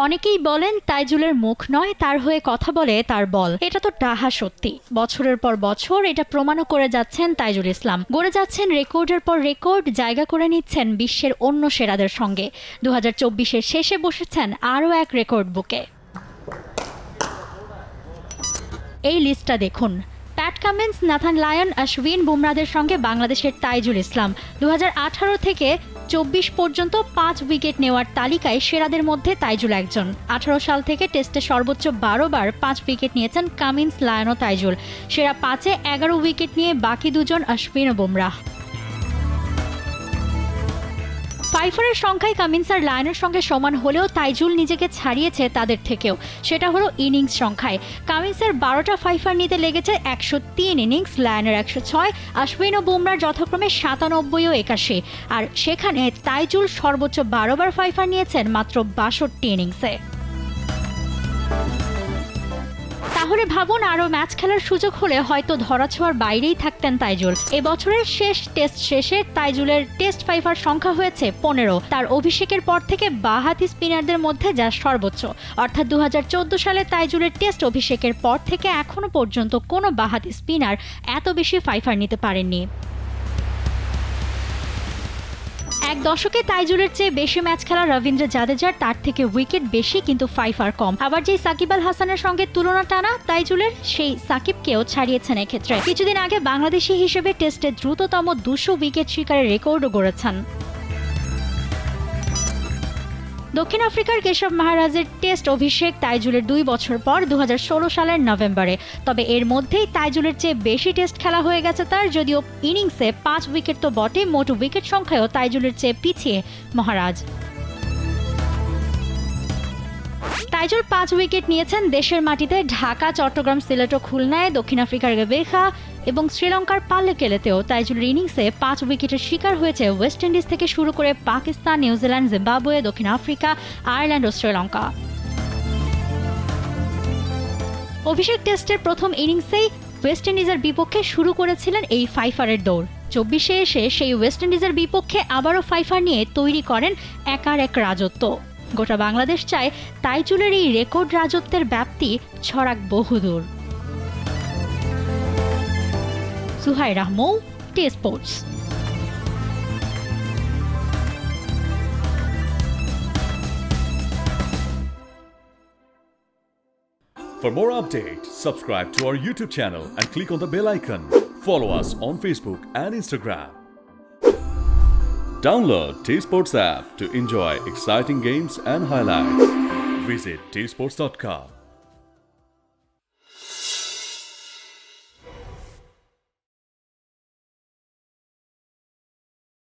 অনেকেই বলেন তাইজুলের মুখ নয়, তার হয়ে কথা বলে তার বল। এটা তো ডাহা সত্যি। বছরের পর বছর এটা প্রমাণও করে যাচ্ছেন তাইজুল ইসলাম। গড়ে যাচ্ছেন রেকর্ডের পর রেকর্ড, জায়গা করে নিচ্ছেন বিশ্বের অন্য সেরাদের সঙ্গে। 2024-এর শেষে বসেছেন আরও এক রেকর্ড বুকে। এই লিস্টটা দেখুন। Pat Cummins, Nathan Lyon, Ashwin, বুমরাদের সঙ্গে বাংলাদেশের তাইজুল ইসলাম 2018 থেকে 24 পর্যন্ত 5 উইকেট নেওয়ার তালিকায় সেরাদের মধ্যে তাইজুল একজন। 18 সাল থেকে টেস্টে সর্বোচ্চ 12 বার 5 উইকেট নিয়েছেন কামিন্স, লায়ন ও তাইজুল। সেরা 5-এ 11 উইকেট নিয়ে বাকি দুজন অশ্বিন ও বুমরাহ। ফাইফারের সংখ্যায় কামিন্স আর লায়নের সঙ্গে সমান হলেও তাইজুল নিজেকে ছাড়িয়েছে তাদের থেকেও। সেটা হলো ইনিংস সংখ্যায়। কামিন্সের 12টা ফাইফার নিতে লেগেছে 103 ইনিংস, লায়নের 106, অশ্বিন ও বুমরার যথাক্রমে 97 ও 81। আর সেখানে তাইজুল সর্বোচ্চ 12 বার ফাইফার নিয়েছেন মাত্র 62 ইনিংসে। তাহলে ভাবুন, আরও ম্যাচ খেলার সুযোগ হলে হয়তো ধরাছোঁয়ার বাইরেই থাকতেন তাইজুল। এবছরের শেষ টেস্ট শেষে তাইজুলের টেস্ট ফাইফার সংখ্যা হয়েছে 15। তার অভিষেকের পর থেকে বাঁহাতি স্পিনারদের মধ্যে যা সর্বোচ্চ। অর্থাৎ 2014 সালে তাইজুলের টেস্ট অভিষেকের পর থেকে এখনো পর্যন্ত কোনো বাঁহাতি স্পিনার এত বেশি ফাইফার নিতে পারেননি। এক দশকে তাইজুলের চেয়ে বেশি ম্যাচ খেলা রবীন্দ্র জাদেজার, তার থেকে উইকেট বেশি কিন্তু ফাইফার কম। আবার যেই সাকিব আল হাসানের সঙ্গে তুলনা টানা তাইজুলের, সেই সাকিবকেও ছাড়িয়েছেন এক্ষেত্রে। কিছুদিন আগে বাংলাদেশি হিসেবে টেস্টে দ্রুততম 200 উইকেট শিকারের রেকর্ডও গড়েছেন। দক্ষিণ আফ্রিকার কেশব মাহারাজের টেস্ট অভিষেক তাইজুলের 2 বছর পর 2016 সালের নভেম্বরে। তবে এর মধ্যেই তাইজুলের চেয়ে বেশি টেস্ট খেলা হয়ে গেছে তার। যদিও ইনিংসে 5 উইকেট তো বটে, মোট উইকেট সংখ্যায়ও তাইজুলের চেয়ে পিছিয়ে মহারাজ। তাইজুল 5 উইকেট নিয়েছেন দেশের মাটিতে ঢাকা, চট্টগ্রাম, সিলেট ও খুলনায়, দক্ষিণ আফ্রিকার গেবেখা এবং শ্রীলঙ্কার পাল্লেকেলেতেও। তাইজুলের ইনিংসে 5 উইকেটের শিকার হয়েছে ওয়েস্ট ইন্ডিজ থেকে শুরু করে পাকিস্তান, নিউজিল্যান্ড, জিম্বাবুয়ে, দক্ষিণ আফ্রিকা, আয়ারল্যান্ড ও শ্রীলঙ্কা। অভিষেক টেস্টের প্রথম ইনিংসেই ওয়েস্ট ইন্ডিজের বিপক্ষে শুরু করেছিলেন এই ফাইফারের দৌড়। 24-এ এসে সেই ওয়েস্ট ইন্ডিজের বিপক্ষে আবারও ফাইফার নিয়ে তৈরি করেন একার এক রাজত্ব। গোটা বাংলাদেশ চায় তাইজুলের এই রেকর্ড রাজত্বের ব্যাপ্তি ছড়াক বহুদূর। সুহাইরা মৌ, T Sports. For more updates, subscribe to our YouTube channel and click on the bell icon. Follow us on Facebook and Instagram. Download T-Sports app to enjoy exciting games and highlights. Visit tsports.com.